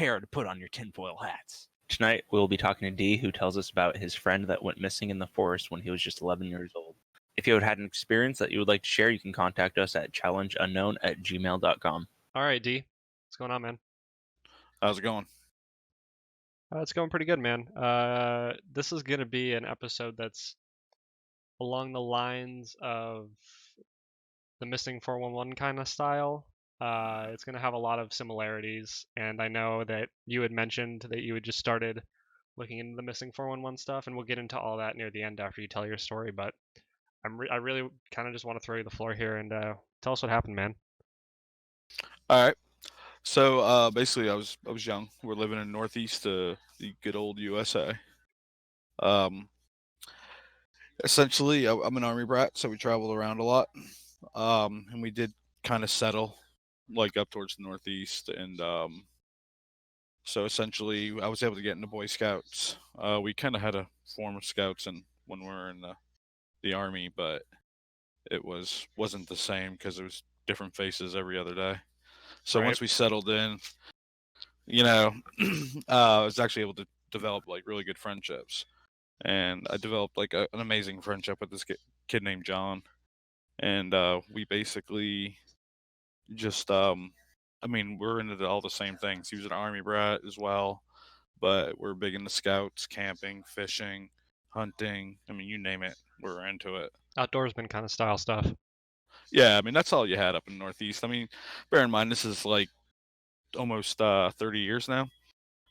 prepare to put on your tinfoil hats. Tonight, we'll be talking to D, who tells us about his friend that went missing in the forest when he was just 11 years old. If you had an experience that you would like to share, you can contact us at challengeunknown@gmail.com. All right, D. What's going on, man? How's it going? It's going pretty good, man. This is going to be an episode that's along the lines of the Missing 411 kind of style. It's going to have a lot of similarities, and I know that you had mentioned that you had just started looking into the Missing 411 stuff, and we'll get into all that near the end after you tell your story, but I really kind of just want to throw you the floor here and tell us what happened, man. All right. So basically, I was young. We're living in Northeast, the good old USA. Essentially, I'm an Army brat, so we traveled around a lot, and we did kind of settle like up towards the Northeast, and so essentially, I was able to get into Boy Scouts. We kind of had a form of Scouts when we were in the Army, but it wasn't the same because it was different faces every other day. So once we settled in, I was actually able to develop like really good friendships, and I developed like an amazing friendship with this kid named John, and we basically just we're into all the same things. He was an Army brat as well, but we're big into Scouts, camping, fishing, hunting. I mean, you name it, we're into it. Outdoorsman kind of style stuff. Yeah, I mean, that's all you had up in Northeast. I mean, bear in mind, this is like almost 30 years now.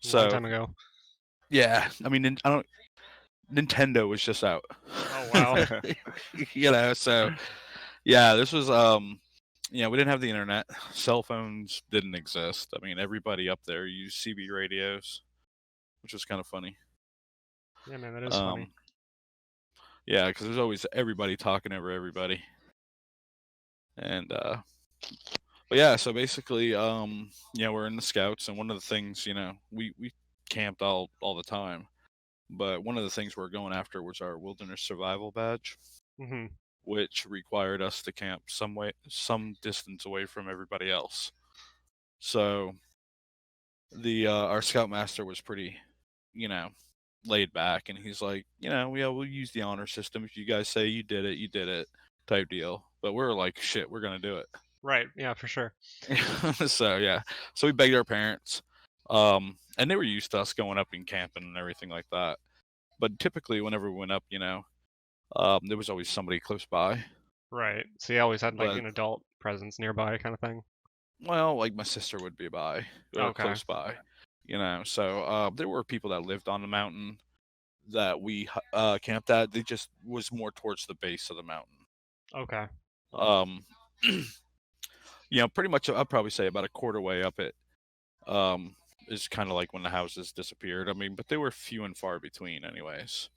So, long time ago. Yeah, I mean, Nintendo was just out. Oh, wow. So, yeah, this was, we didn't have the internet. Cell phones didn't exist. I mean, everybody up there used CB radios, which was kind of funny. Yeah, man, that is funny. Yeah, because there's always everybody talking over everybody. And, but yeah, so basically, we're in the Scouts, and one of the things, we camped all the time, but one of the things we're going after was our wilderness survival badge, which required us to camp some distance away from everybody else. So our scoutmaster was pretty, laid back, and he's like, we'll use the honor system. If you guys say you did it type deal. But we're like, shit, we're gonna do it. Right. Yeah, for sure. So we begged our parents, and they were used to us going up and camping and everything like that. But typically, whenever we went up, there was always somebody close by. Right. So you always had like an adult presence nearby, kind of thing. Well, like my sister would be by, close by, So there were people that lived on the mountain that we camped at. They just was more towards the base of the mountain. Okay. Pretty much, I'd probably say about a quarter way up it is kind of like when the houses disappeared. I mean, but they were few and far between anyways.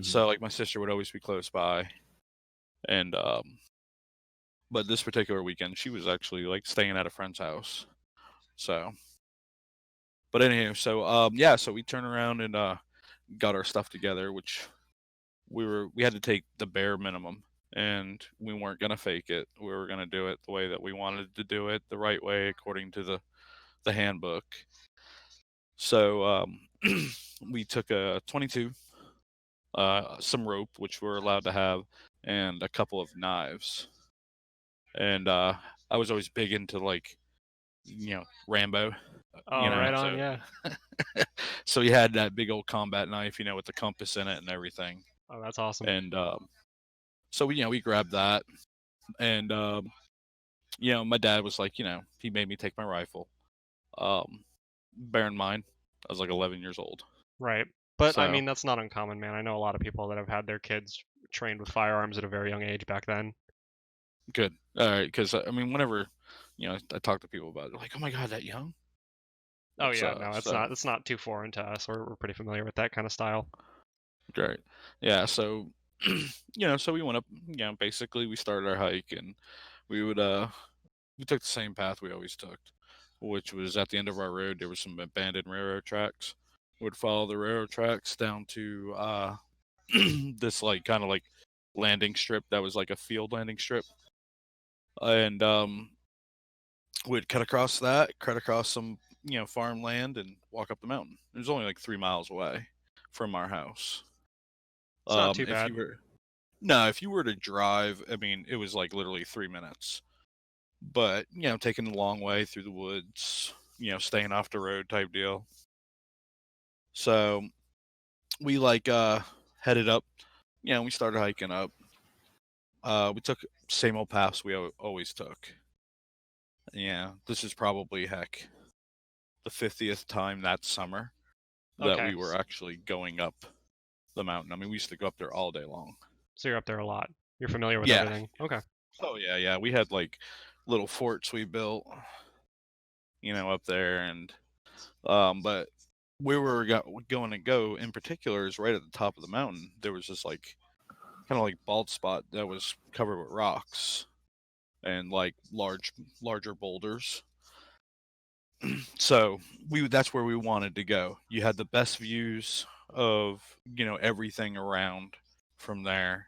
So like my sister would always be close by, and but this particular weekend she was actually like staying at a friend's house. So, but anyway, so we turned around and got our stuff together, which we had to take the bare minimum. And we weren't gonna fake it. We were gonna do it the way that we wanted to do it, the right way, according to the handbook. So we took a 22, some rope, which we're allowed to have, and a couple of knives. And I was always big into like, Rambo. Oh, right on, yeah. So he had that big old combat knife, with the compass in it and everything. Oh, that's awesome. And so we grabbed that, and my dad was like, he made me take my rifle. Bear in mind, I was like 11 years old. Right, but I mean that's not uncommon, man. I know a lot of people that have had their kids trained with firearms at a very young age back then. Good, all right, because I mean, whenever I talk to people about it, they're like, oh my god, that young. Oh yeah, no, it's not too foreign to us. We're pretty familiar with that kind of style. Great, yeah. So so we went up. Basically we started our hike, and we took the same path we always took, which was at the end of our road there was some abandoned railroad tracks. We would follow the railroad tracks down to this like kind of like landing strip that was like a field landing strip, and we'd cut across some farmland and walk up the mountain. It was only like 3 miles away from our house. It's not too If bad. if you were to drive, I mean, it was like literally 3 minutes. But, taking the long way through the woods, staying off the road type deal. So we headed up, we started hiking up. We took same old paths we always took. Yeah, this is probably the 50th time that summer that Okay. we were actually going up the mountain. I mean, we used to go up there all day long. So you're up there a lot. You're familiar with Yeah. everything. Okay. Oh yeah. We had like little forts we built, up there, and but where we were going to go in particular is right at the top of the mountain. There was this like kind of like bald spot that was covered with rocks and like larger boulders. So that's where we wanted to go. You had the best views of everything around from there,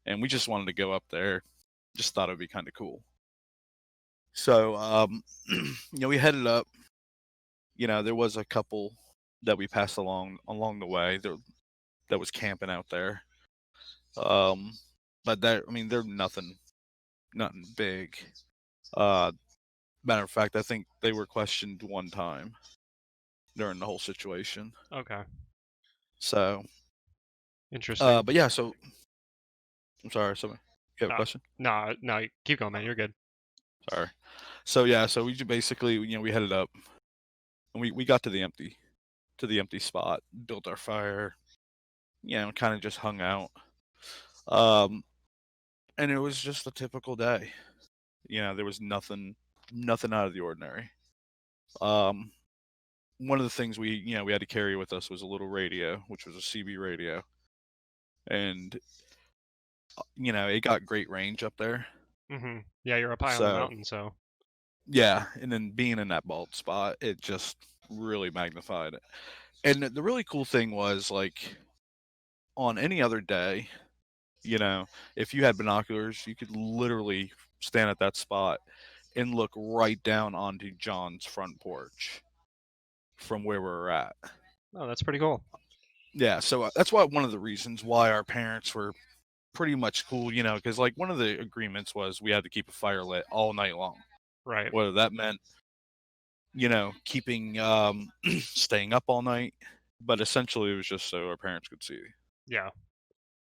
and we just wanted to go up there. Just thought it would be kind of cool. So we headed up. There was a couple that we passed along the way that was camping out there. But they're nothing big. Matter of fact, I think they were questioned one time during the whole situation. Okay. So Interesting. but yeah, so I'm sorry, you have a question? No, keep going, man. You're good. Sorry. So yeah, so we basically we headed up, and we got to the empty spot, built our fire, kind of just hung out. And it was just a typical day. There was nothing out of the ordinary. One of the things we had to carry with us was a little radio, which was a CB radio, and it got great range up there. Mm-hmm. Yeah, you're up high on the mountain, so. Yeah, and then being in that bald spot, it just really magnified it. And the really cool thing was, like, on any other day, if you had binoculars, you could literally stand at that spot and look right down onto John's front porch from where we're at. Oh, that's pretty cool. Yeah, so that's one of the reasons why our parents were pretty much cool, because like one of the agreements was we had to keep a fire lit all night long. Right. Whether that meant, keeping staying up all night, but essentially it was just so our parents could see. Yeah.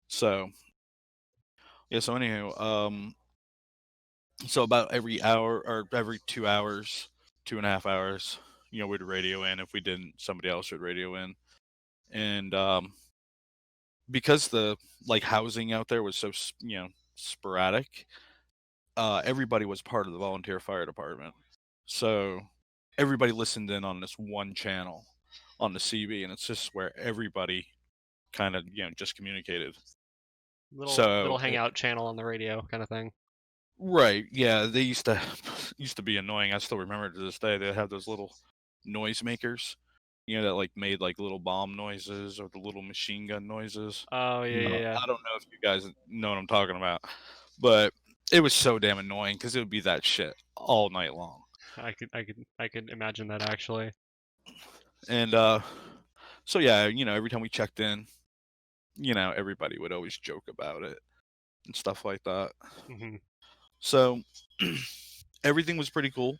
So yeah, so anyhow, so about every hour or every 2 hours, 2.5 hours, we'd radio in. If we didn't, somebody else would radio in. And because the housing out there was so sporadic, everybody was part of the volunteer fire department. So everybody listened in on this one channel on the CB, and it's just where everybody kind of just communicated. Little hangout channel on the radio kind of thing. Right. Yeah, they used to be annoying. I still remember to this day. They have those little noise makers, that like made like little bomb noises or the little machine gun noises. Oh yeah. I don't know if you guys know what I'm talking about, but it was so damn annoying because it would be that shit all night long. I could imagine that actually. And so yeah, every time we checked in, everybody would always joke about it and stuff like that. Mm-hmm. So everything was pretty cool.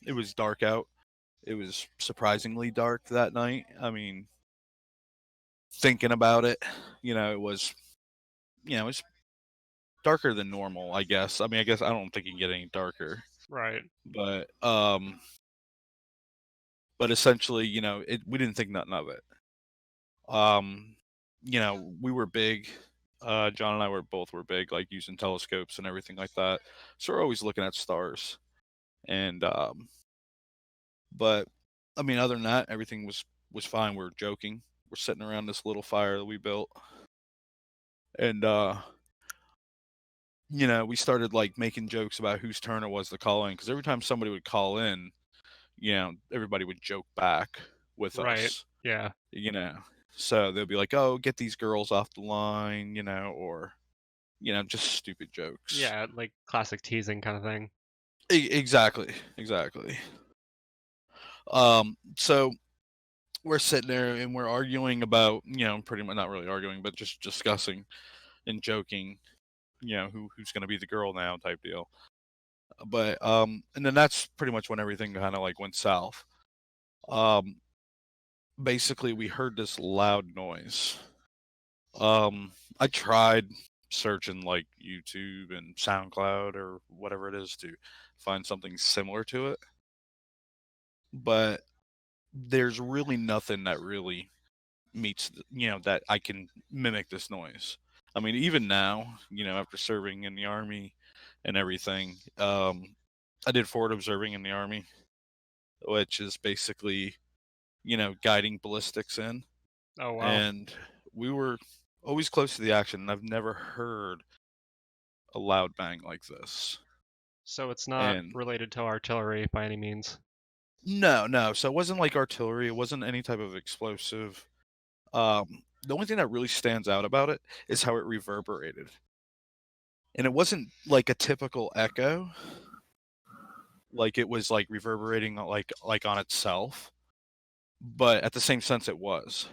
It was dark out. It was surprisingly dark that night. I mean, thinking about it, it was darker than normal, I guess. I mean, I don't think it can get any darker. Right. But essentially, we didn't think nothing of it. We were big. John and I were big, like using telescopes and everything like that. So we're always looking at stars. And but I mean, other than that, everything was fine. We were joking. We're sitting around this little fire that we built, and we started like making jokes about whose turn it was to call in, because every time somebody would call in, everybody would joke back with us. Yeah. So they'll be like, "Oh, get these girls off the line," or just stupid jokes. Yeah, like classic teasing kind of thing. Exactly. So we're sitting there and we're arguing about, pretty much not really arguing, but just discussing and joking, who's going to be the girl now type deal. But and then that's pretty much when everything kind of like went south. Um, Basically we heard this loud noise. I tried searching like YouTube and SoundCloud or whatever it is to find something similar to it, but there's really nothing that really meets, that I can mimic this noise. I mean, even now, after serving in the army and everything, I did forward observing in the army, which is basically, guiding ballistics in. Oh wow. And we were always close to the action, and I've never heard a loud bang like this. So it's not And related to artillery by any means. no. So it wasn't like artillery. It wasn't any type of explosive. The only thing that really stands out about it is how it reverberated. And it wasn't like a typical echo. Like it was like reverberating like on itself. But at the same sense it was.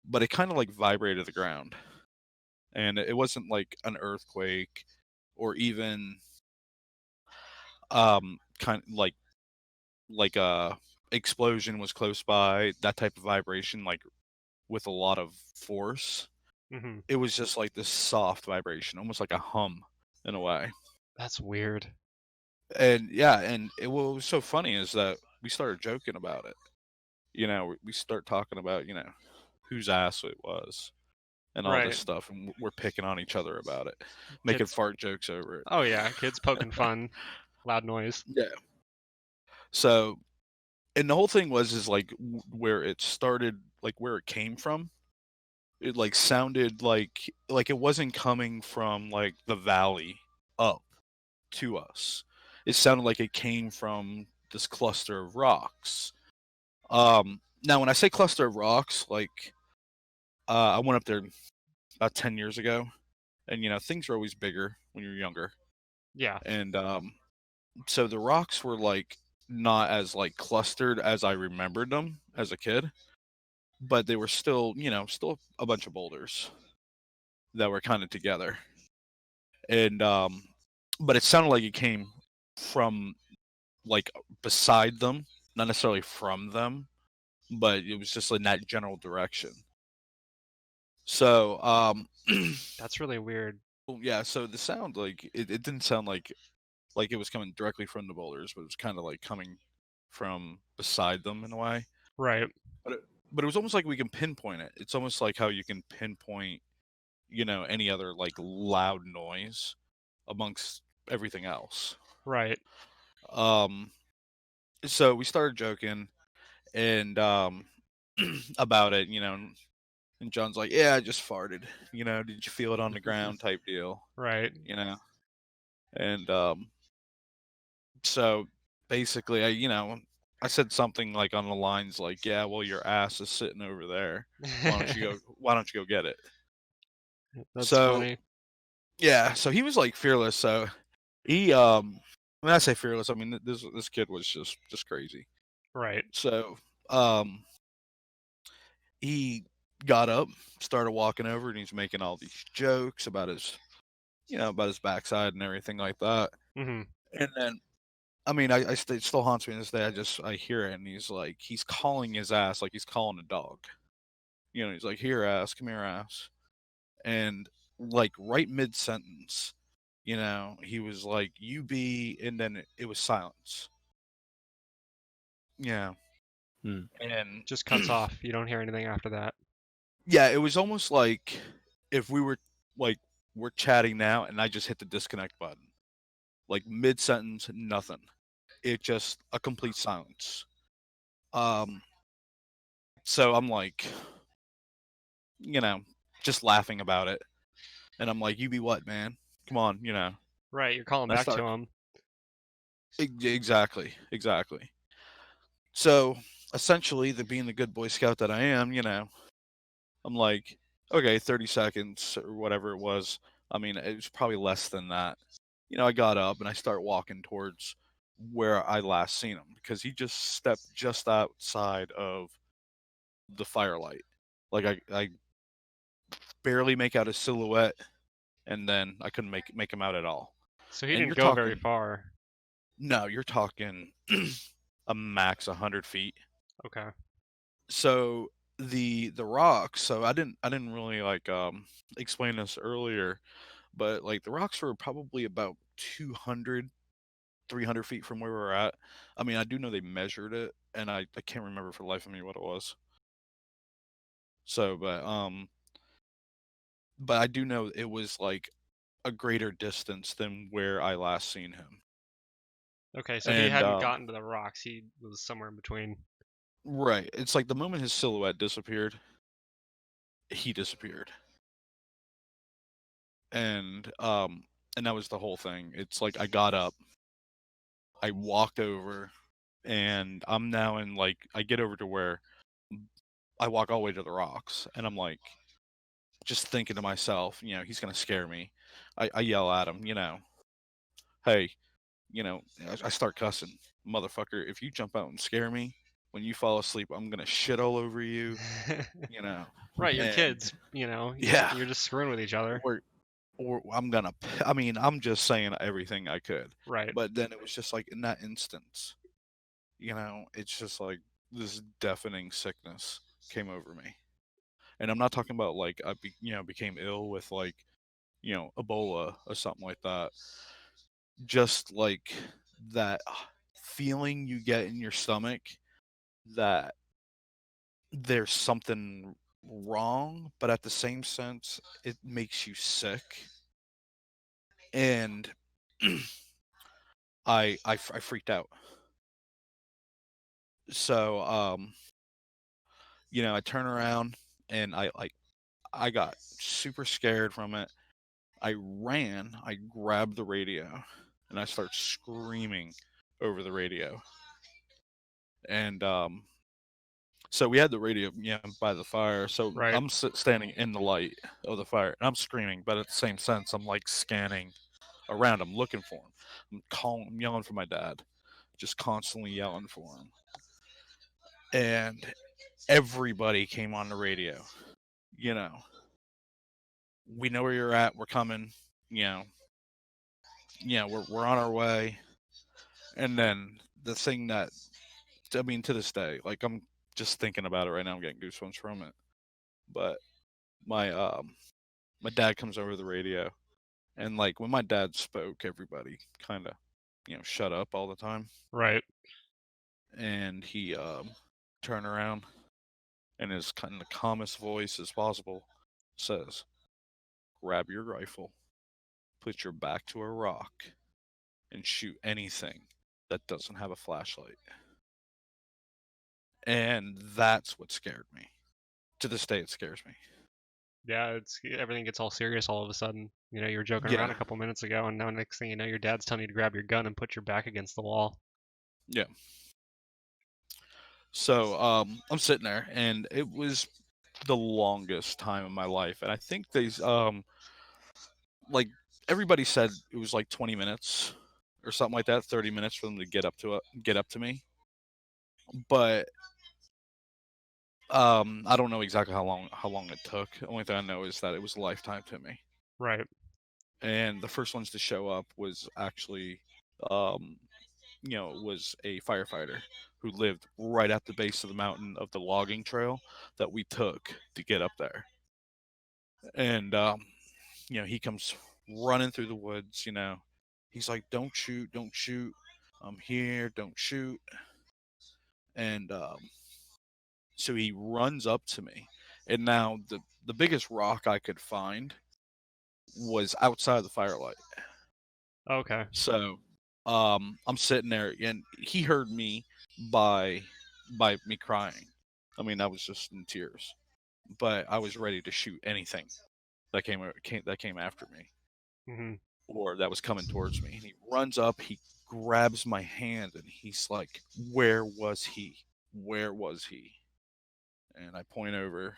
But it kind of like vibrated the ground. And it wasn't like an earthquake or even kind of like a explosion was close by, that type of vibration, like with a lot of force. Mm-hmm. It was just like this soft vibration, almost like a hum in a way. That's weird. And yeah, and what was so funny is that we started joking about it. We start talking about, whose ass it was and all this Right. stuff, and we're picking on each other about it, making Kids. fart jokes over it. Oh yeah, kids poking fun, loud noise. Yeah. So, and the whole thing is like where it started, like where it came from. It like sounded like it wasn't coming from like the valley up to us. It sounded like it came from this cluster of rocks. Now when I say cluster of rocks, like I went up there about 10 years ago, and things are always bigger when you're younger. Yeah. And so the rocks were like not as like clustered as I remembered them as a kid, but they were still, still a bunch of boulders that were kind of together. And but it sounded like it came from like beside them, not necessarily from them, but it was just in that general direction. So That's really weird. yeah, so the sound, like it didn't sound like it was coming directly from the boulders, but it was kind of like coming from beside them in a way. Right. But it was almost like we can pinpoint it. It's almost like how you can pinpoint, any other like loud noise amongst everything else. Right. So we started joking and about it, and John's like, "Yeah, I just farted. Did you feel it on the ground?" type deal, Right. And so basically, I said something like on the lines like, "Yeah, well, your ass is sitting over there. Why don't you go? Why don't you go get it?" That's So funny. yeah, so he was like fearless. So he when I say fearless, I mean this kid was just crazy. Right. So he got up, started walking over, and he's making all these jokes about his about his backside and everything like that. Mm-hmm. And then I mean, it still haunts me to this day. I hear it, and he's calling his ass like he's calling a dog. He's like, "Here, ass, come here, ass," and like right mid sentence, he was like, "You be," and then it was silence. Yeah, and Just cuts off. You don't hear anything after that. yeah, it was almost like if we were like we're chatting now, and I just hit the disconnect button, like mid sentence, nothing. It just a complete silence. So I'm like, just laughing about it. And I'm like, "You be what, man? Come on, Right. You're calling I back start to him. exactly. So essentially, being the good Boy Scout that I am, I'm like, okay, 30 seconds or whatever it was. I mean, it was probably less than that. I got up and I start walking towards where I last seen him, because he just stepped just outside of the firelight. Like I barely make out his silhouette, and then I couldn't make him out at all. So he And didn't you're go very talking, far. no, you're talking a max 100 feet. Okay. So the rocks. So I didn't really like explain this earlier, but like the rocks were probably about 200, 300 feet from where we're at. I mean, I do know they measured it, and I can't remember for the life of me what it was. So, but I do know it was like a greater distance than where I last seen him. Okay, so he And hadn't gotten to the rocks. He was somewhere in between. right, it's like the moment his silhouette disappeared, he disappeared. And that was the whole thing. It's like I got up, I walked over, and I'm now in, like, I get over to where I walk all the way to the rocks, and I'm like just thinking to myself, he's gonna scare me. I yell at him, hey, I start cussing, motherfucker. If you jump out and scare me when you fall asleep, I'm gonna shit all over you, you know. Right, you're And kids, you know. yeah, You're just screwing with each other. or I'm gonna. I mean, I'm just saying everything I could. Right. But then it was just like in that instance, it's just like this deafening sickness came over me. And I'm not talking about like became ill with like, Ebola or something like that. Just like that feeling you get in your stomach that there's something wrong, but at the same sense, it makes you sick. And I freaked out. So I turn around and I got super scared from it. I ran, I grabbed the radio, and I start screaming over the radio. And so we had the radio, by the fire. So Right. I'm standing in the light of the fire, and I'm screaming, but at the same sense, I'm like scanning around. I'm looking for him. I'm yelling for my dad, just constantly yelling for him. And everybody came on the radio. We know where you're at. We're coming. We're on our way. And then the thing that, I mean, to this day, like I'm just thinking about it right now. I'm getting goosebumps from it. But my dad comes over the radio, and like when my dad spoke, everybody kind of shut up all the time. Right. And he turned around, and his kind of the calmest voice as possible says, "Grab your rifle, put your back to a rock, and shoot anything that doesn't have a flashlight." And that's what scared me. To this day, it scares me. Yeah, everything gets all serious all of a sudden. You know, you were joking around Yeah. a couple minutes ago, and now next thing you know, your dad's telling you to grab your gun and put your back against the wall. Yeah. So I'm sitting there, and it was the longest time of my life. And I think like everybody said it was like 20 minutes or something like that, 30 minutes for them to get up to me. But I don't know exactly how long it took. The only thing I know is that it was a lifetime to me. Right. And the first ones to show up was actually was a firefighter who lived right at the base of the mountain of the logging trail that we took to get up there. And he comes running through the woods. He's like, "Don't shoot, don't shoot. I'm here, don't shoot." And so he runs up to me, and now the biggest rock I could find was outside the firelight. Okay. So I'm sitting there, and he heard me by me crying. I mean, I was just in tears, but I was ready to shoot anything that came after me, Hmm. or that was coming towards me. And he runs up, he grabs my hand, and he's like, "Where was he? Where was he?" And I point over,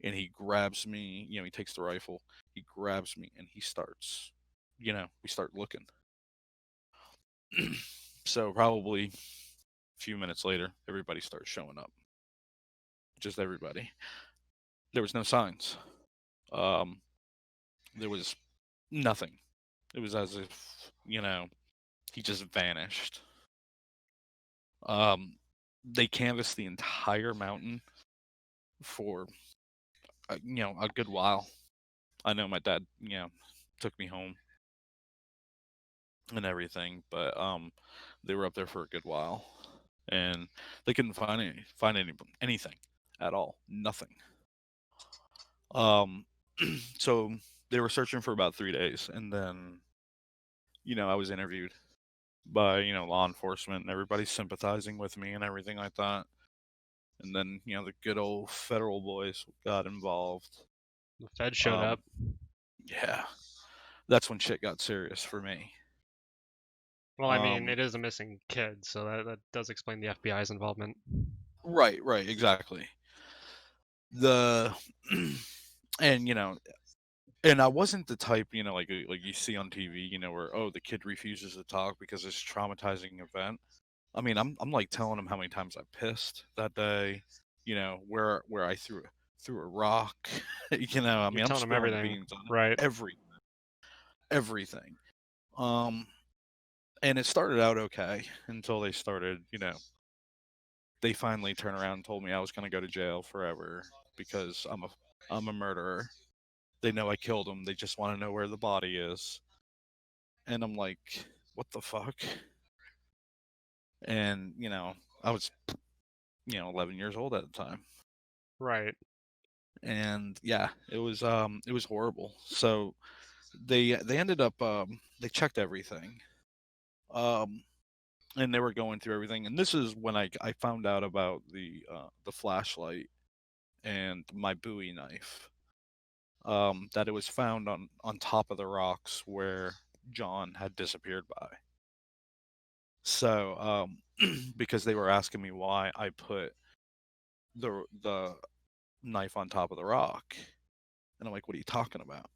and he grabs me. He takes the rifle, he grabs me, and he starts. We start looking. So probably a few minutes later, everybody starts showing up. Just everybody. There was no signs. There was nothing. It was as if, he just vanished. They canvassed the entire mountain for, a good while. I know my dad, took me home and everything, but they were up there for a good while, and they couldn't find anything at all. Nothing. So they were searching for about 3 days, and then, I was interviewed by, law enforcement, and everybody sympathizing with me and everything like that. And then, the good old federal boys got involved. The Fed showed up. Yeah. That's when shit got serious for me. Well, I mean, it is a missing kid, so that does explain the FBI's involvement. Right, exactly. And and I wasn't the type, like you see on TV, where the kid refuses to talk because it's a traumatizing event. I mean, I'm like telling him how many times I pissed that day, where I threw a rock, I mean, You're I'm telling him spilling everything, beans on right? everything. And it started out okay until they started, they finally turned around and told me I was going to go to jail forever because I'm a murderer. They know I killed him. They just want to know where the body is. And I'm like, what the fuck? And, I was, 11 years old at the time. Right. And yeah, it was horrible. So they ended up they checked everything. And they were going through everything. And this is when I found out about the flashlight and my Bowie knife. That it was found on top of the rocks where John had disappeared by. So, because they were asking me why I put the knife on top of the rock, and I'm like, "What are you talking about?"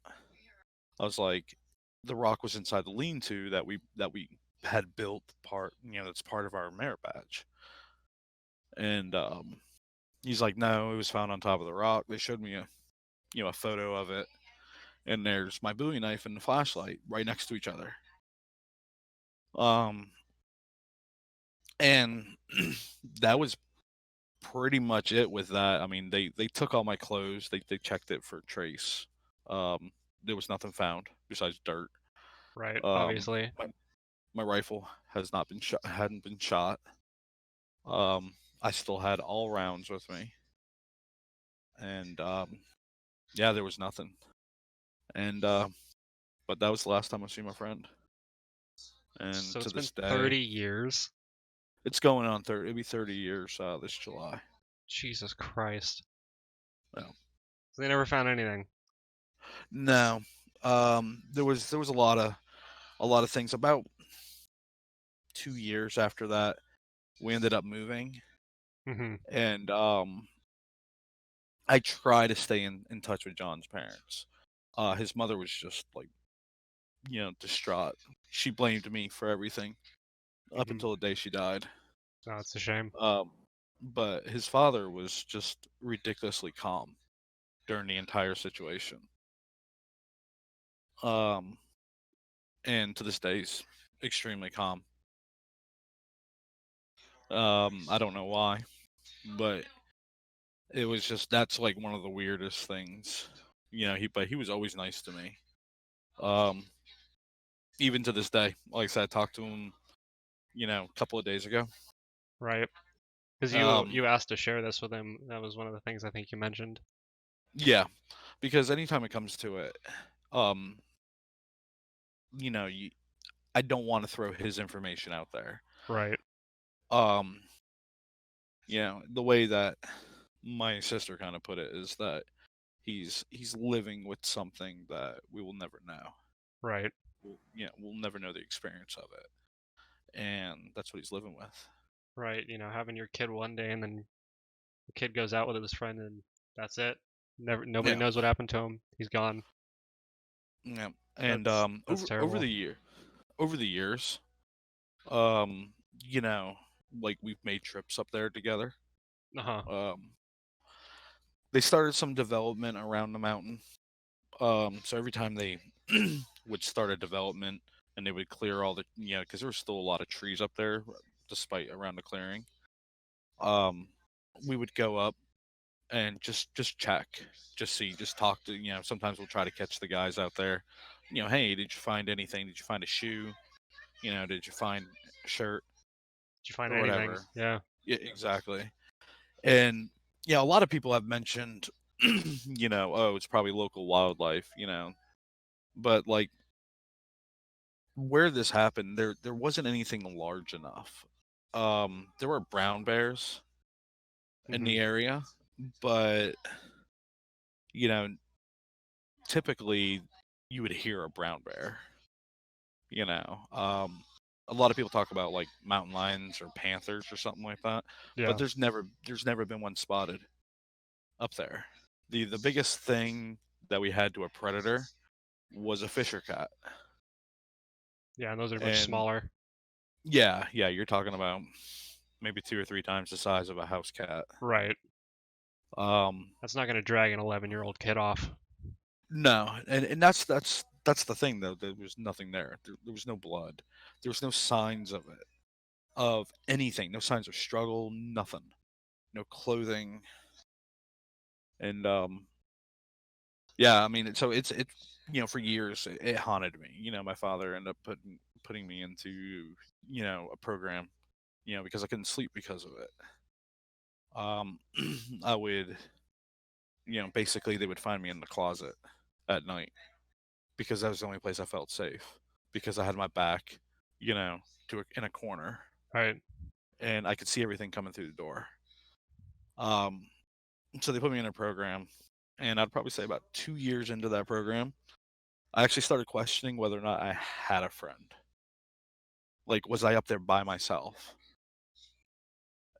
I was like, "The rock was inside the lean-to that we had built part, that's part of our merit badge." And he's like, "No, it was found on top of the rock." They showed me a photo of it, and there's my Bowie knife and the flashlight right next to each other. And that was pretty much it with that. I mean, they took all my clothes. They checked it for trace. There was nothing found besides dirt. Right. Obviously. My rifle has not been shot. Hadn't been shot. I still had all rounds with me, and yeah, there was nothing. And but that was the last time I see my friend. And So to it's been this day, 30 years. it's going on 30. It'll be 30 years this July. Jesus Christ. No. So they never found anything. No. There was a lot of things. About 2 years after that, we ended up moving, Mm-hmm. and I try to stay in touch with John's parents. His mother was just like, distraught. She blamed me for everything up Mm-hmm. until the day she died. Oh, it's a shame. But his father was just ridiculously calm during the entire situation. And to this day, he's extremely calm. I don't know why, but it was just that's like one of the weirdest things. But he was always nice to me. Even to this day, like I said, I talked to him, a couple of days ago. Right. Because you asked to share this with him. That was one of the things I think you mentioned. Yeah, because anytime it comes to it, I don't want to throw his information out there. Right. The way that my sister kind of put it is that he's living with something that we will never know. Right. We'll never know the experience of it, and that's what he's living with. Right. Having your kid one day and then the kid goes out with his friend and that's it. Nobody knows what happened to him. He's gone. Yeah, and That's over terrible. the years, you know, like we've made trips up there together. Uh-huh. They started some development around the mountain. So every time they would start a development and they would clear all the, because there was still a lot of trees up there, despite around the clearing. We would go up and just check, just see, just talk to, sometimes we'll try to catch the guys out there. Hey, did you find anything? Did you find a shoe? Did you find a shirt Did you find or anything? whatever? Yeah. Yeah, exactly. And yeah, a lot of people have mentioned, oh, it's probably local wildlife, but like where this happened, there wasn't anything large enough. There were brown bears in the area, but you know, typically you would hear a brown bear. A lot of people talk about like mountain lions or panthers or something like that, Yeah. but there's never been one spotted up there. The biggest thing that we had to a predator was a fisher cat. Yeah, and those are much And smaller. yeah, you're talking about maybe 2 or 3 times the size of a house cat. Right. Um, That's not going to drag an 11-year-old kid off. no, and that's the thing though. There was nothing there. There was no blood. There was no signs of it, of anything. No signs of struggle. Nothing. No clothing. And yeah, I mean, so it's for years it haunted me. My father ended up putting me into a program, because I couldn't sleep because of it. I would, basically they would find me in the closet at night because that was the only place I felt safe because I had my back, in a corner, Right. and I could see everything coming through the door. So they put me in a program, and I'd probably say about 2 years into that program, I actually started questioning whether or not I had a friend. Like, was I up there by myself?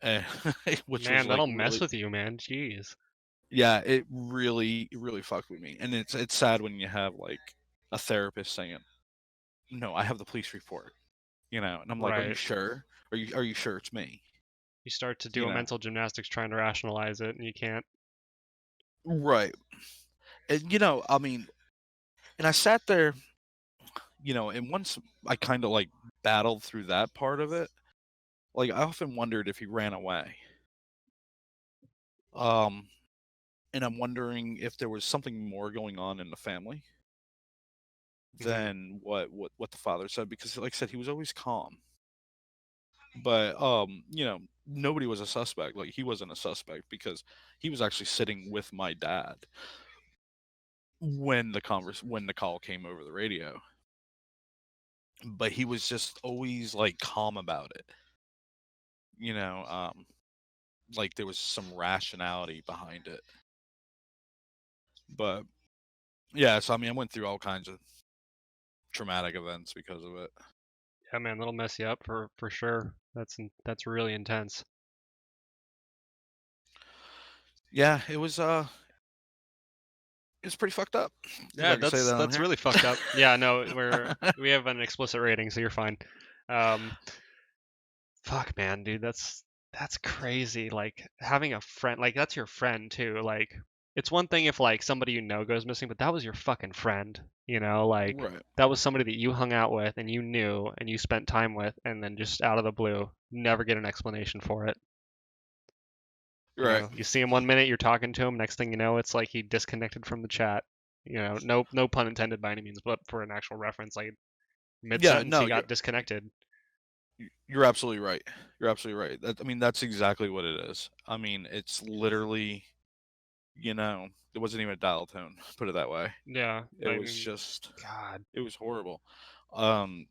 And, which was Man, like that'll mess really, with you, man. Jeez. yeah, it really fucked with me. And it's sad when you have like a therapist saying, "No, I have the police report." And I'm like, "Are you Right. sure? Are you sure it's me?" You start to do You a know, mental gymnastics trying to rationalize it, and you can't. right? And I mean, and I sat there, and once I kind of like battled through that part of it, like I often wondered if he ran away. Um, and I'm wondering if there was something more going on in the family than what the father said, because like I said, he was always calm. But nobody was a suspect. Like he wasn't a suspect because he was actually sitting with my dad when the call came over the radio. But he was just always like calm about it. Like there was some rationality behind it. But yeah, so I mean I went through all kinds of traumatic events because of it. Yeah, man, that'll mess you up for sure. That's really intense. Yeah, it was pretty fucked up. If Yeah, I can say that on that's here. really fucked up. Yeah, no, we have an explicit rating, so you're fine. Fuck, man, dude, that's crazy. Like having a friend, like that's your friend too. Like it's one thing if like somebody you know goes missing, but that was your fucking friend. Like Right. that was somebody that you hung out with and you knew and you spent time with, and then just out of the blue, never get an explanation for it. Right. You see him 1 minute, you're talking to him. Next thing you know, it's like he disconnected from the chat. No pun intended by any means, but for an actual reference, like mid Yeah, sentence, no, he got disconnected. you're absolutely right. You're absolutely right. I mean, that's exactly what it is. I mean, it's literally, it wasn't even a dial tone, put it that way. Yeah, It I was mean, just, God. it was horrible. Um,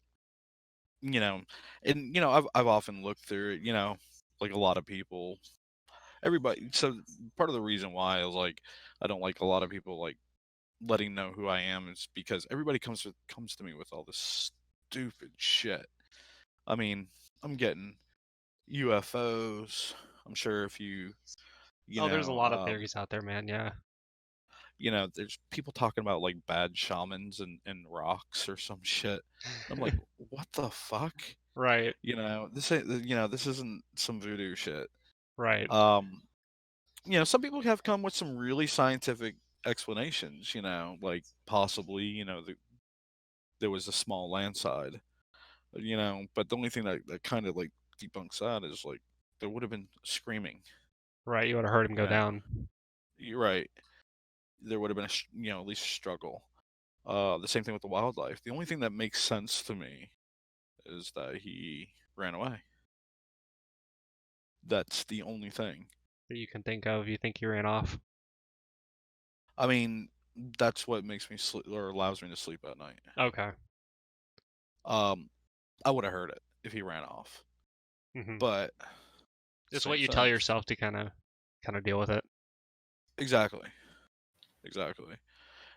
you know, and I've often looked through it, like a lot of people, everybody. So part of the reason why I was like, I don't like a lot of people like letting know who I am is because everybody comes to me with all this stupid shit. I mean, I'm getting UFOs. I'm sure if Oh, there's a lot of theories out there, man. Yeah. there's people talking about like bad shamans and rocks or some shit. I'm like, what the fuck? Right. This ain't, this isn't some voodoo shit. Right. Some people have come with some really scientific explanations. Like possibly, there was a small landslide. But the only thing that kind of like debunks that is like there would have been screaming. Right. You would have heard him go Yeah. down. You're right. There would have been at least a struggle. The same thing with the wildlife. The only thing that makes sense to me is that he ran away. That's the only thing. That you can think of. You think he ran off? I mean, that's what makes me sleep or allows me to sleep at night. Okay. I would have heard it if he ran off, Hmm. but It's same what you tell thing. yourself to kind of deal with it. Exactly.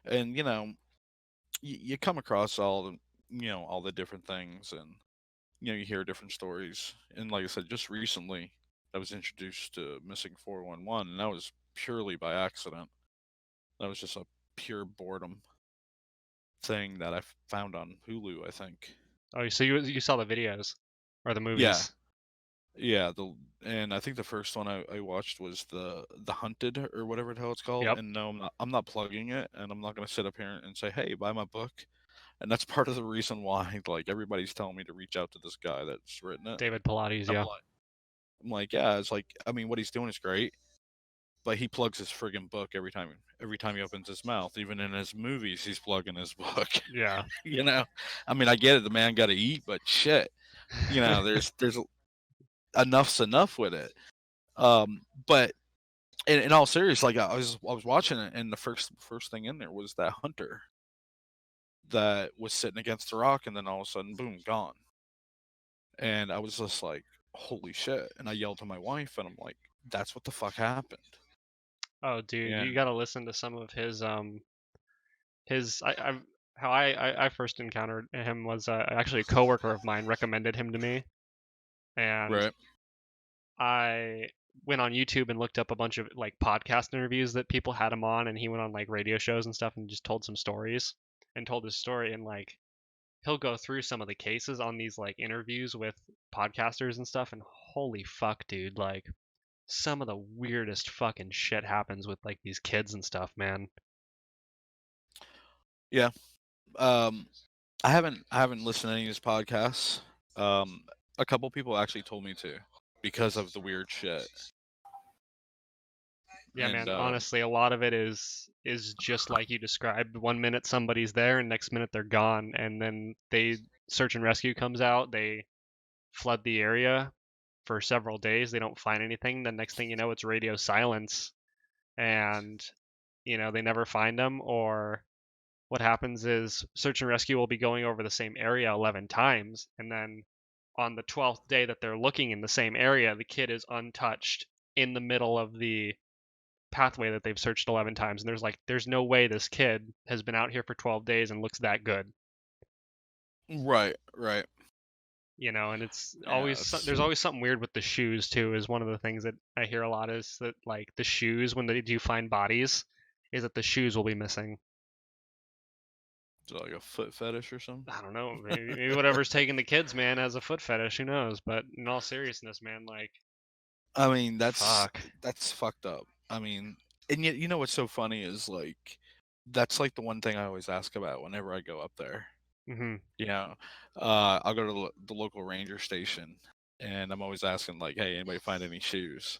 And you come across all the different things, and you hear different stories. And like I said, just recently, I was introduced to missing 411, and that was purely by accident. That was just a pure boredom thing that I found on Hulu, I think. Oh, so you saw the videos or the Yeah, movies? yeah. And I think the first one I watched was the Hunted or whatever the hell it's called. Yep. And no, I'm not plugging it, and I'm not gonna sit up here and say, hey, buy my book. And that's part of the reason why like everybody's telling me to reach out to this guy that's written it. David Pilates. I'm Yeah. like, yeah, it's like, I mean, what he's doing is great, but he plugs his friggin' book every time he opens his mouth. Even in his movies, he's plugging his book. Yeah. I mean, I get it, the man got to eat, but shit, there's enough's enough with it. But in all seriousness, like I was watching it, and the first thing in there was that hunter that was sitting against the rock, and then all of a sudden, boom, gone. And I was just like, holy shit! And I yelled to my wife, and I'm like, that's what the fuck happened. Oh, dude, Yeah. you got to listen to some of his how I first encountered him was actually a coworker of mine recommended him to me, and Right. I went on YouTube and looked up a bunch of like podcast interviews that people had him on, and he went on like radio shows and stuff and just told some stories and told his story, and like he'll go through some of the cases on these like interviews with podcasters and stuff, and holy fuck, dude, like some of the weirdest fucking shit happens with like these kids and stuff, man. Yeah. I haven't listened to any of his podcasts. A couple people actually told me to because of the weird shit. Yeah, And man, honestly, a lot of it is just like you described. One minute somebody's there and next minute they're gone, and then they search and rescue comes out, they flood the area for several days, they don't find anything. The next thing you know, it's radio silence, and they never find them. Or what happens is search and rescue will be going over the same area 11 times, and then on the 12th day that they're looking in the same area, the kid is untouched in the middle of the pathway that they've searched 11 times, and there's no way this kid has been out here for 12 days and looks that good. right. And it's Yeah, always there's always something weird with the shoes too, is one of the things that I hear a lot, is that like the shoes, when they do find bodies, is that the shoes will be missing. Is it like a foot fetish or something? I don't know, maybe whatever's taking the kids, man, has a foot fetish, who knows? But in all seriousness, man, like, I mean, fuck. that's fucked up. I mean, and yet, what's so funny is like that's like the one thing I always ask about whenever I go up there. Hmm. I'll go to the local ranger station, and I'm always asking like, hey, anybody find any shoes?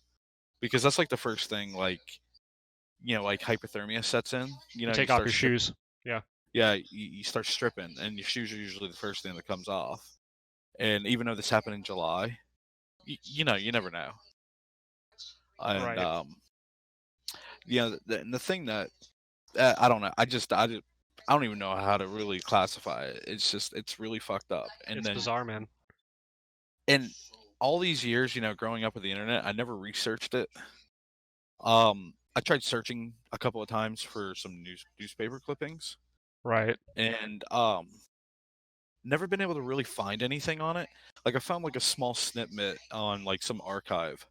Because that's like the first thing, like like hypothermia sets in. You take off your shoes. Yeah. Yeah, you start stripping, and your shoes are usually the first thing that comes off. And even though this happened in July, you never know. And Right. the thing that I don't know, I don't even know how to really classify it. It's really fucked up. And It's then bizarre, man. and all these years, growing up with the internet, I never researched it. I tried searching a couple of times for some newspaper clippings, Right. and never been able to really find anything on it. Like I found like a small snippet on like some archive,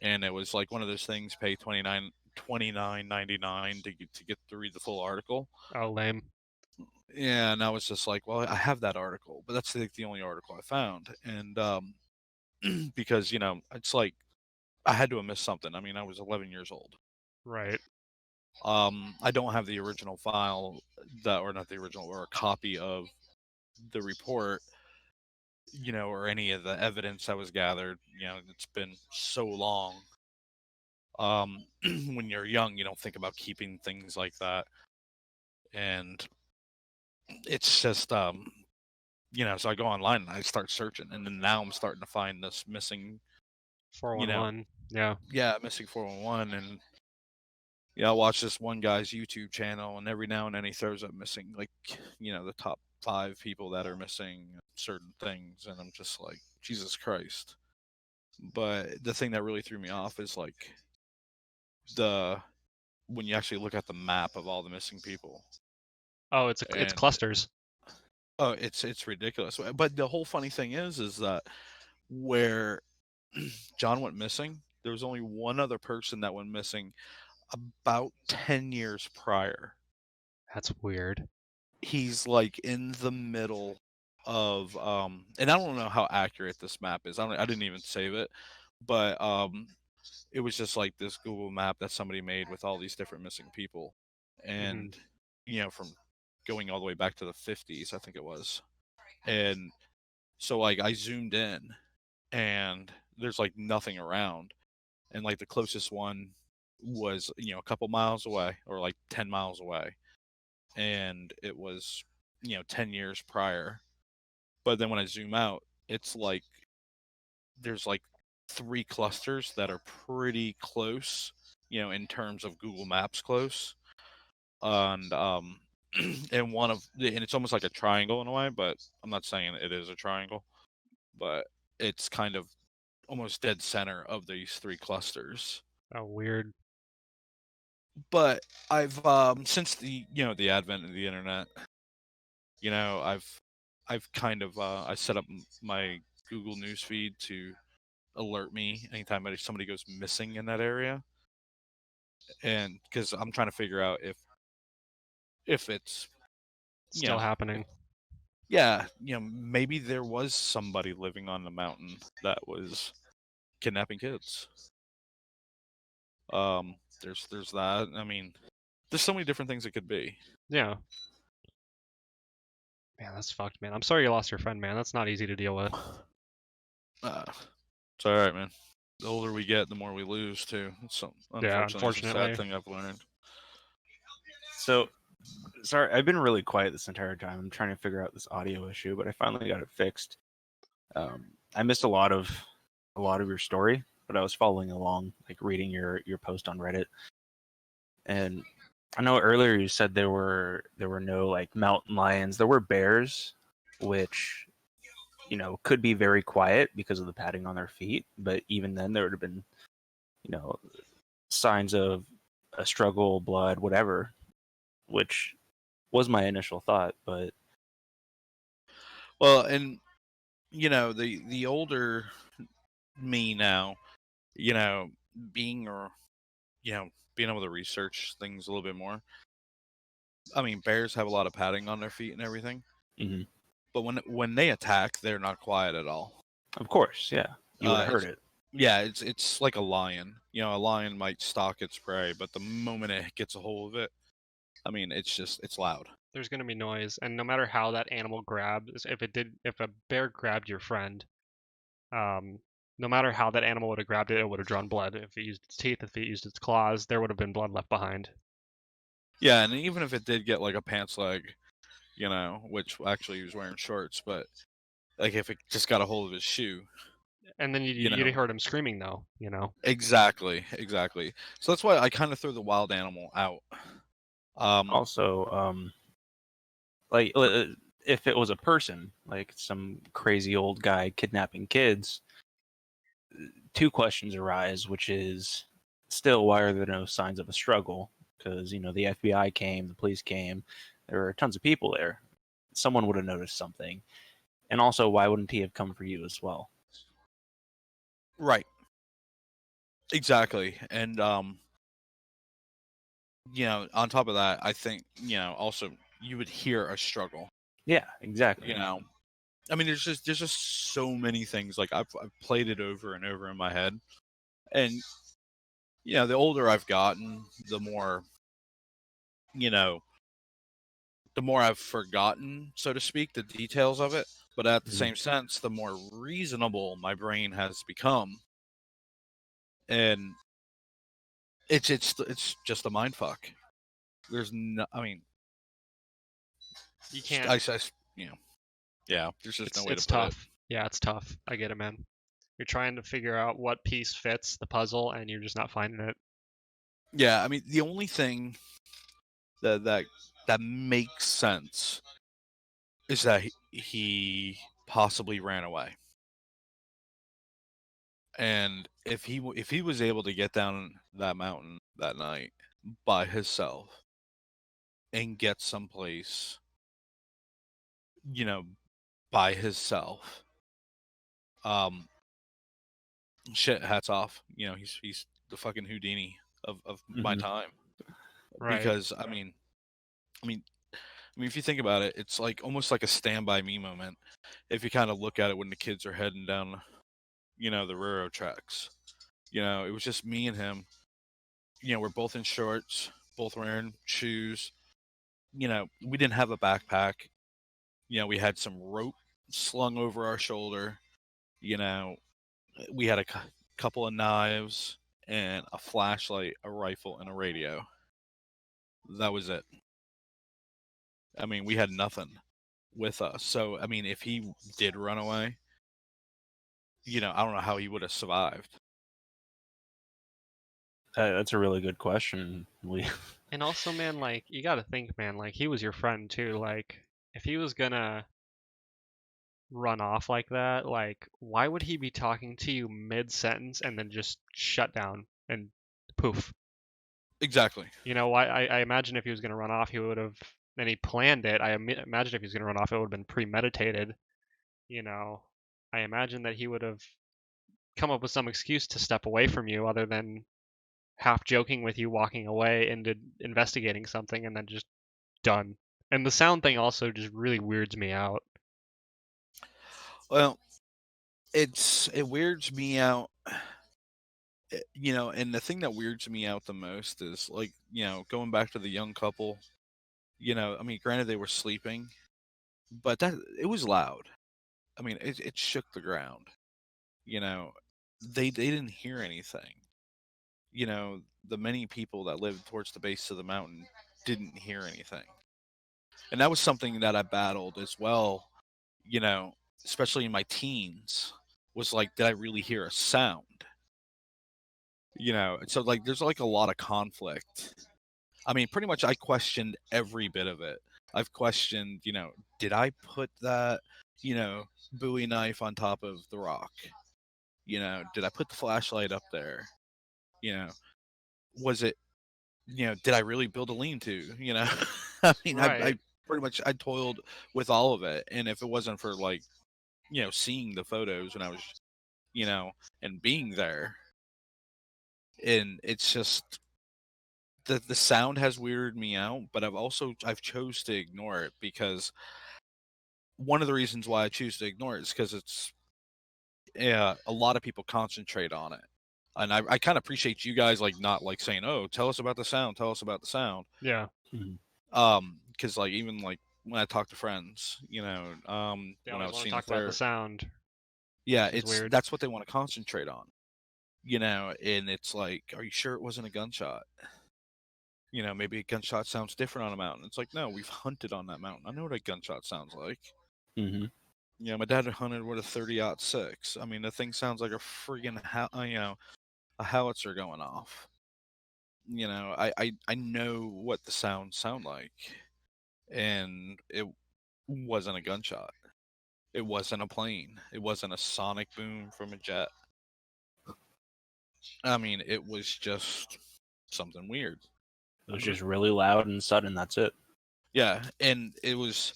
and it was like one of those things, pay $29.99 to get to read the full article. Oh, lame. Yeah, and I was just like, well, I have that article, but that's the only article I found, and because it's like I had to have missed something. I mean, I was 11 years old. Right. I don't have the original file or not the original, or a copy of the report, or any of the evidence that was gathered. It's been so long. When you're young, you don't think about keeping things like that, and it's just so I go online and I start searching, and then now I'm starting to find this missing, 411. Yeah. missing 411, and I watch this one guy's YouTube channel, and every now and then he throws up missing, like, the top 5 people that are missing certain things, and I'm just like, Jesus Christ. But the thing that really threw me off is like when you actually look at the map of all the missing people. Oh, it's And clusters. oh, it's ridiculous. But the whole funny thing is that where John went missing, there was only one other person that went missing about 10 years prior. That's weird. He's like in the middle of and I don't know how accurate this map is. I didn't even save it, but it was just like this Google map that somebody made with all these different missing people, and from going all the way back to the 50s, I think it was. And so like I zoomed in, and there's like nothing around, and like the closest one was a couple miles away, or like 10 miles away, and it was 10 years prior. But then when I zoom out, it's like there's like 3 clusters that are pretty close, in terms of Google Maps close. And and it's almost like a triangle in a way, but I'm not saying it is a triangle, but it's kind of almost dead center of these 3 clusters. Oh, weird. But I've since the advent of the internet, I've kind of I set up my Google News feed to alert me anytime somebody goes missing in that area, and because I'm trying to figure out if it's Still happening. yeah, maybe there was somebody living on the mountain that was kidnapping kids. There's that. I mean, there's so many different things it could be. Yeah. Man, that's fucked, man. I'm sorry you lost your friend, man. That's not easy to deal with. It's all right, man. The older we get, the more we lose too. So Yeah, unfortunately, it's a unfortunately. sad thing I've learned. So, sorry, I've been really quiet this entire time. I'm trying to figure out this audio issue, but I finally got it fixed. I missed a lot of your story, but I was following along, like reading your post on Reddit. And I know earlier you said there were no like mountain lions. There were bears, which could be very quiet because of the padding on their feet. But even then, there would have been signs of a struggle, blood, whatever, which was my initial thought. But well, and the older me now, being being able to research things a little bit more. I mean, bears have a lot of padding on their feet and everything, but when they attack, they're not quiet at all. Of course, yeah, you would have heard it. Yeah, it's like a lion. A lion might stalk its prey, but the moment it gets a hold of it, I mean, it's loud. There's gonna be noise, and no matter how that animal grabs, if a bear grabbed your friend, no matter how that animal would have grabbed it, it would have drawn blood. If it used its teeth, if it used its claws, there would have been blood left behind. Yeah, and even if it did get like a pants leg, which actually he was wearing shorts, but like if it just got a hold of his shoe. And then you'd heard him screaming, though, Exactly. So that's why I kind of throw the wild animal out. Also, like if it was a person, like some crazy old guy kidnapping kids, 2 questions arise, which is still, why are there no signs of a struggle? Because the FBI came, the police came, there were tons of people there. Someone would have noticed something. And also, why wouldn't he have come for you as well? Right. Exactly. And on top of that, I think also you would hear a struggle. Yeah, exactly. You know, I mean, there's just so many things. Like I've played it over and over in my head, and the older I've gotten, the more the more I've forgotten, so to speak, the details of it. But at the Mhm. same sense, the more reasonable my brain has become, and it's just a mind fuck. There's no, I mean, You can't. yeah. There's just no way to It's put it. tough. Yeah, it's tough. I get it, man. You're trying to figure out what piece fits the puzzle, and you're just not finding it. Yeah, I mean, the only thing that makes sense is that he possibly ran away. And if he was able to get down that mountain that night by himself and get someplace, by himself, um, shit, hats off. He's the fucking Houdini of my Mhm. time. Right. Because I mean, if you think about it, it's like almost like a Stand By Me moment. If you kind of look at it when the kids are heading down, the railroad tracks. It was just me and him. We're both in shorts, both wearing shoes. We didn't have a backpack. We had some rope slung over our shoulder. We had a couple of knives and a flashlight, a rifle, and a radio. That was it. I mean, we had nothing with us. So, I mean, if he did run away, I don't know how he would have survived. That's a really good question. And also, man, like, you gotta think, man, like, he was your friend too. Like, if he was gonna run off like that, like, why would he be talking to you mid-sentence and then just shut down and poof? Exactly. I imagine if he was gonna run off, he would have, and he planned it. Imagine if he was gonna run off, it would have been premeditated. You know, I imagine that he would have come up with some excuse to step away from you other than half joking with you walking away into investigating something and then just done. And the sound thing also just really weirds me out. Well, it weirds me out. And the thing that weirds me out the most is like, going back to the young couple. I mean, granted they were sleeping, but that it was loud. I mean, it shook the ground. You know, they didn't hear anything. The many people that lived towards the base of the mountain didn't hear anything. And that was something that I battled as well, you know, especially in my teens, was like, did I really hear a sound? So like there's like a lot of conflict. I mean, pretty much I questioned every bit of it. I've questioned, did I put that, Bowie knife on top of the rock? Did I put the flashlight up there? You know, was it, did I really build a lean-to? I mean, I Right. pretty much I toiled with all of it, and if it wasn't for like, seeing the photos when I was, and being there, and it's just the sound has weirded me out, but I've chose to ignore it because one of the reasons why I choose to ignore it is because it's a lot of people concentrate on it. And I kind of appreciate you guys like not like saying, "Oh, tell us about the sound, tell us about the sound." Yeah. Because like even like when I talk to friends, They when I always was want to seeing talk about the sound. yeah, Which is weird. that's what they want to concentrate on, and it's like, are you sure it wasn't a gunshot? Maybe a gunshot sounds different on a mountain. It's like, no, we've hunted on that mountain. I know what a gunshot sounds like. Mm-hmm. My dad hunted with a 30-06. I mean, the thing sounds like a friggin' a howitzer going off. I know what the sounds sound like, and it wasn't a gunshot. It wasn't a plane. It wasn't a sonic boom from a jet. I mean, it was just something weird. It was just really loud and sudden. That's it. Yeah, and it was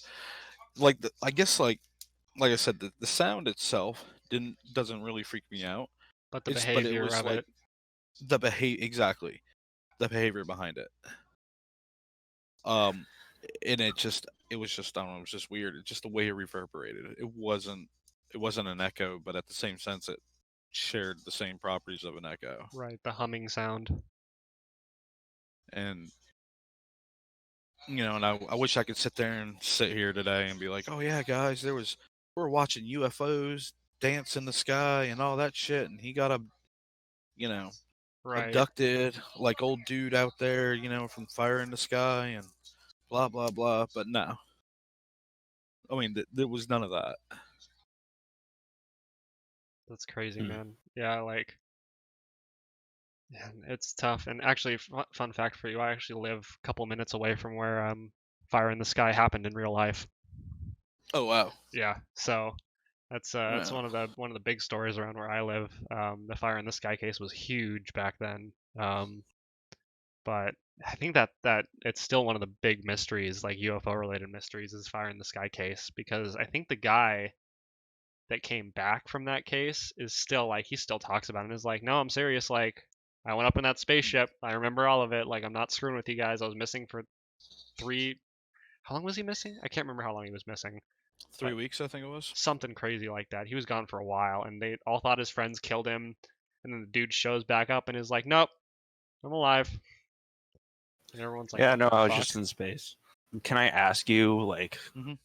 like I guess like I said, the sound itself doesn't really freak me out. But the It behavior was of like it. the behavior behind it. Um, and it was just I don't know, it was just weird. It's just the way it reverberated. It wasn't an echo, but at the same sense, it shared the same properties of an echo. Right, the humming sound. And and I wish I could sit there and sit here today and be like, oh yeah, guys, we're watching UFOs dance in the sky and all that shit, and he got Right. abducted like old dude out there, from fire in the sky and blah blah blah. But no, I mean there was none of that. That's crazy, Hmm. man. Yeah, like, man, it's tough. And actually, fun fact for you, I actually live a couple minutes away from where Fire in the Sky happened in real life. Oh wow. Yeah, so that's Yeah. one of the big stories around where I live. The Fire in the Sky case was huge back then. But I think that it's still one of the big mysteries, like UFO related mysteries, is Fire in the Sky case, because I think the guy that came back from that case is still like, he still talks about it and is like, no, I'm serious, like I went up in that spaceship, I remember all of it, like I'm not screwing with you guys. I was missing for how long was he missing? I can't remember how long he was missing. 3 weeks, I think it was. Something crazy like that. He was gone for a while, and they all thought his friends killed him. And then the dude shows back up and is like, "Nope, I'm alive." And everyone's like, Yeah, "What no, the I was fuck?" just in space. Can I ask you, like, Mhm.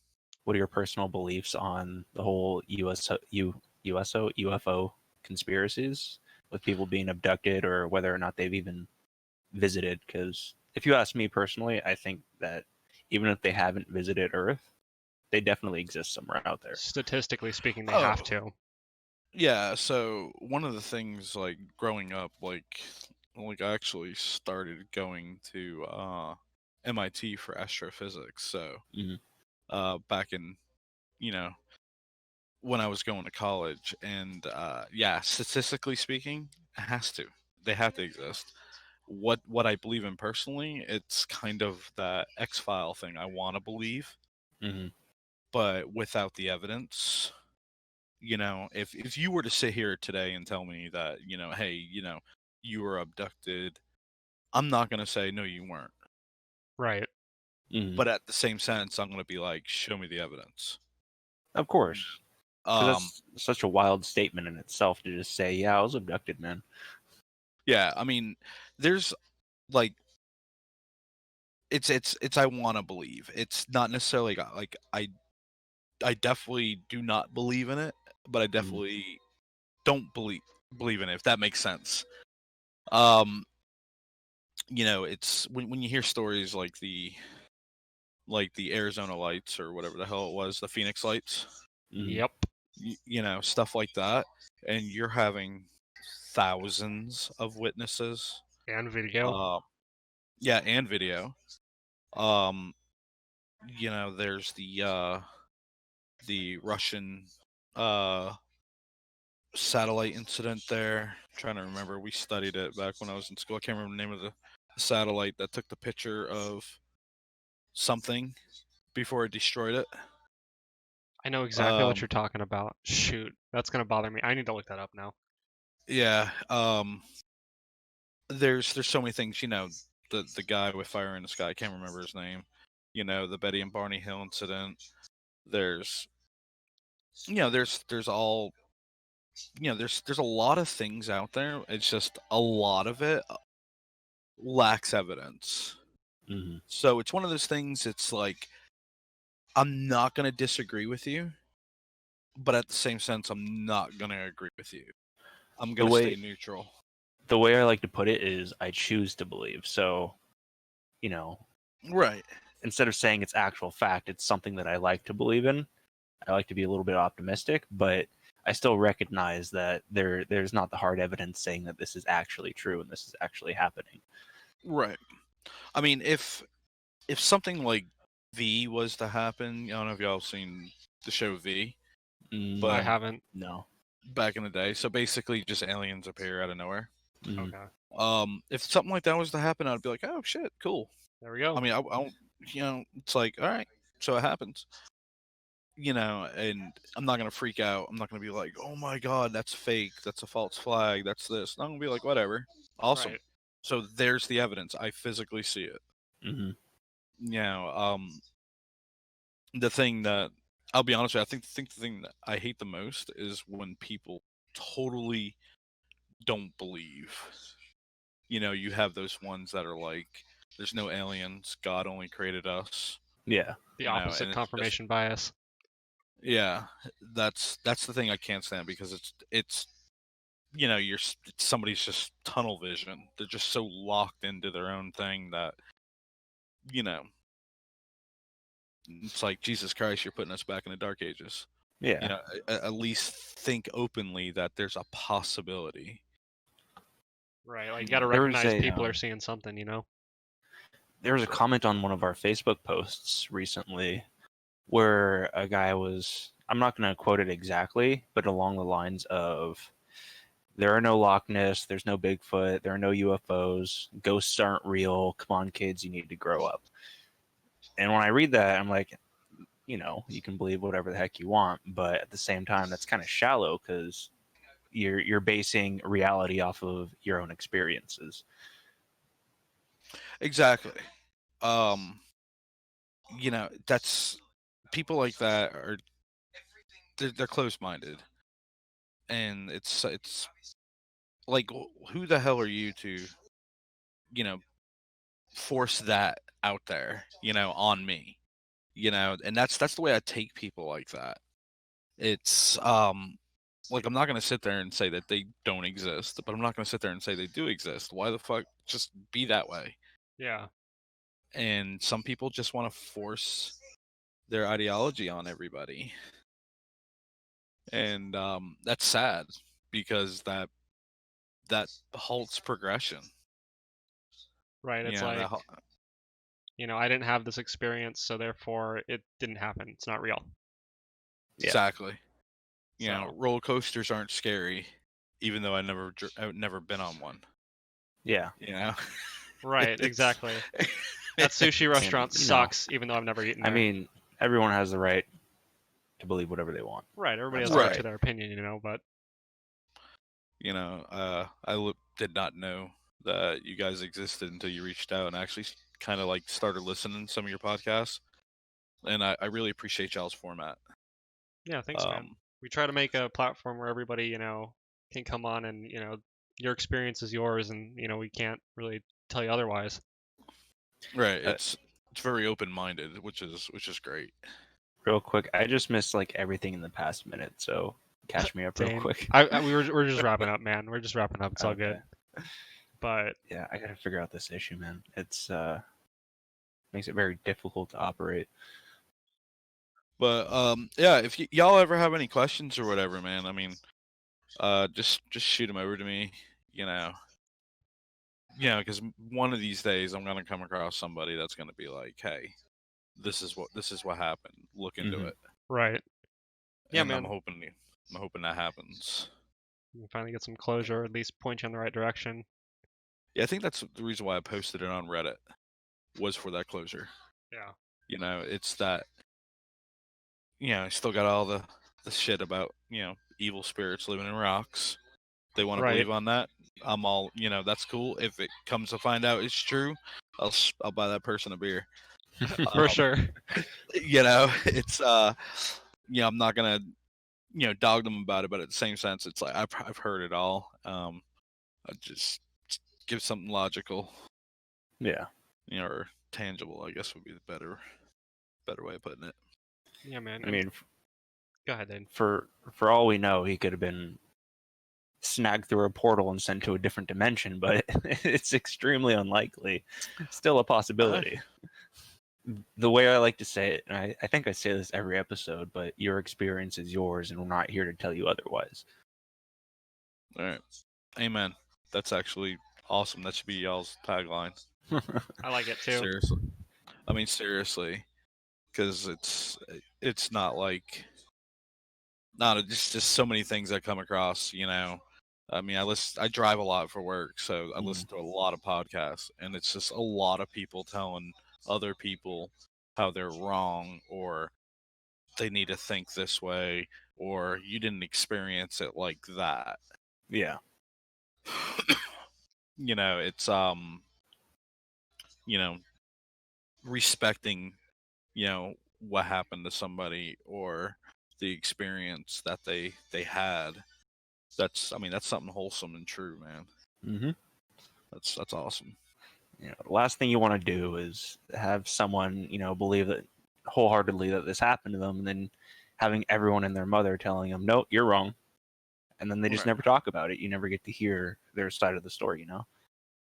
what are your personal beliefs on the whole UFO conspiracies with people being abducted, or whether or not they've even visited? Because if you ask me personally, I think that even if they haven't visited Earth, they definitely exist somewhere out there. Statistically speaking, they Oh. have to. Yeah, so one of the things like growing up, like I actually started going to MIT for astrophysics. So Mhm. back in, you know, when I was going to college, and yeah, statistically speaking, it has to. They have to exist. What I believe in personally, it's kind of that X-File thing. I want to believe, Mhm. but without the evidence. If you were to sit here today and tell me that, hey, you were abducted, I'm not going to say no, you weren't. Right. Mhm. But at the same sense, I'm going to be like, show me the evidence. Of course, because Um, that's such a wild statement in itself to just say, "Yeah, I was abducted, man." yeah, I mean, there's like, it's I want to believe. It's not necessarily like I definitely do not believe in it, but I definitely don't believe in it, if that makes sense. It's when you hear stories like the Arizona Lights or whatever the hell it was, the Phoenix Lights, Mhm. Yep. stuff like that, and you're having thousands of witnesses. And video. Yeah, and video. Um, there's the Russian uh satellite incident there. I'm trying to remember, we studied it back when I was in school. I can't remember the name of the satellite that took the picture of something before it destroyed it. I know exactly what you're talking about. Shoot, that's gonna bother me. I need to look that up now. Yeah. There's so many things. The guy with fire in the sky. I can't remember his name. The Betty and Barney Hill incident. There's there's all there's a lot of things out there. It's just a lot of it lacks evidence. Mhm. So it's one of those things. It's like, I'm not gonna disagree with you, but at the same sense, I'm not gonna agree with you. I'm The gonna stay way neutral. the way I like to put it is, I choose to believe. So, Right. instead of saying it's actual fact, it's something that I like to believe in. I like to be a little bit optimistic, but I still recognize that there's not the hard evidence saying that this is actually true and this is actually happening. Right. I mean, if something like V was to happen, I don't know if y'all seen the show V, I but haven't. No. back in the day, so basically just aliens appear out of nowhere. Mhm. Okay. If something like that was to happen, I'd be like, oh shit, cool. There we go. I mean, I don't, it's like, all right, so it happens. And I'm not gonna freak out. I'm not gonna be like, oh my god, that's fake, that's a false flag, that's this. I'm gonna be like, whatever, awesome. Right. So there's the evidence. I physically see it. Mhm. you know, the thing that I'll be honest with you, think the thing that I hate the most is when people totally don't believe. You know, you have those ones that are like, "There's no aliens. God only created us." Yeah. The You know, opposite and it's just confirmation bias. yeah, that's the thing I can't stand because it's you know somebody's just tunnel vision. They're just so locked into their own thing that you know it's like Jesus Christ, you're putting us back in the dark ages. You Yeah. know, at least think openly that there's a possibility. Right. Like you You got to know, There was recognize a people are seeing something. there was a comment on one of our Facebook posts recently where a guy was, I'm not going to quote it exactly, but along the lines of, there are no Loch Ness, there's no Bigfoot, there are no UFOs, ghosts aren't real, come on kids, you need to grow up. And when I read that, I'm like, you can believe whatever the heck you want, but at the same time, that's kind of shallow because you're basing reality off of your own experiences. exactly. Um, you know, that's people like that are they're close-minded, and it's like who the hell are you to you know force that out there on me, and that's the way I take people like that. It's like I'm not gonna sit there and say that they don't exist, but I'm not gonna sit there and say they do exist. Why the fuck just be that way? Yeah. And some people just want to force their ideology on everybody, and that's sad because that halts progression. Right. You It's know like, I didn't have this experience, so therefore it didn't happen. It's not real. Yeah. exactly. So, Roller coasters aren't scary, even though I've never been on one. Yeah. You know, right. It's- Exactly. That sushi restaurant you know, sucks, even though I've never eaten I there. mean, everyone has the right to believe whatever they want. Right. Everybody has That's a right right. to their opinion, but did not know that you guys existed until you reached out and actually kind of like started listening to some of your podcasts, and I really appreciate y'all's format. yeah, thanks, man. We try to make a platform where everybody, can come on and, your experience is yours, and we can't really tell you otherwise. Right. Uh, It's very open minded, which is great. Real quick, I just missed like everything in the past minute, so catch me up real Same. quick. We're just wrapping up, man. We're just wrapping up. It's all good. Okay. But Yeah, I gotta figure out this issue, man. It's makes it very difficult to operate. But yeah, if y'all ever have any questions or whatever, man, I mean, just shoot them over to me. Because one of these days I'm gonna come across somebody that's gonna be like, "Hey, this is what happened. Look into Mhm. it." right. Yeah, And man. I'm hoping that happens. You can finally get some closure, or at least point you in the right direction. Yeah, I think that's the reason why I posted it on Reddit was for that closure. Yeah. It's that I still got all the shit about evil spirits living in rocks. They want to Right. believe on that. I'm all that's cool. If it comes to find out it's true, I'll buy that person a beer. For sure. It's I'm not gonna dog them about it, but at the same sense, it's like I've heard it all. I just give something logical, Yeah. or tangible, I guess would be the better way of putting it. Yeah, man. I mean, go ahead, Dane. for all we know, he could have been snagged through a portal and sent to a different dimension, but it's extremely unlikely. Still a possibility. The way I like to say it, and I think I say this every episode, but your experience is yours, and we're not here to tell you otherwise. All right, amen. That's actually awesome. That should be y'all's tagline. I like it too. Seriously, I mean seriously, because it's not like just so many things I come across. I mean, I drive a lot for work, so I listen to a lot of podcasts, and it's just a lot of people telling other people how they're wrong, or they need to think this way, or you didn't experience it like that. Yeah. It's respecting, what happened to somebody or the experience that they had. That's something wholesome and true, man. Mm-hmm. That's awesome. The last thing you want to do is have someone, believe that wholeheartedly that this happened to them, and then having everyone and their mother telling them, "No, you're wrong," and then they just Right. never talk about it. You never get to hear their side of the story.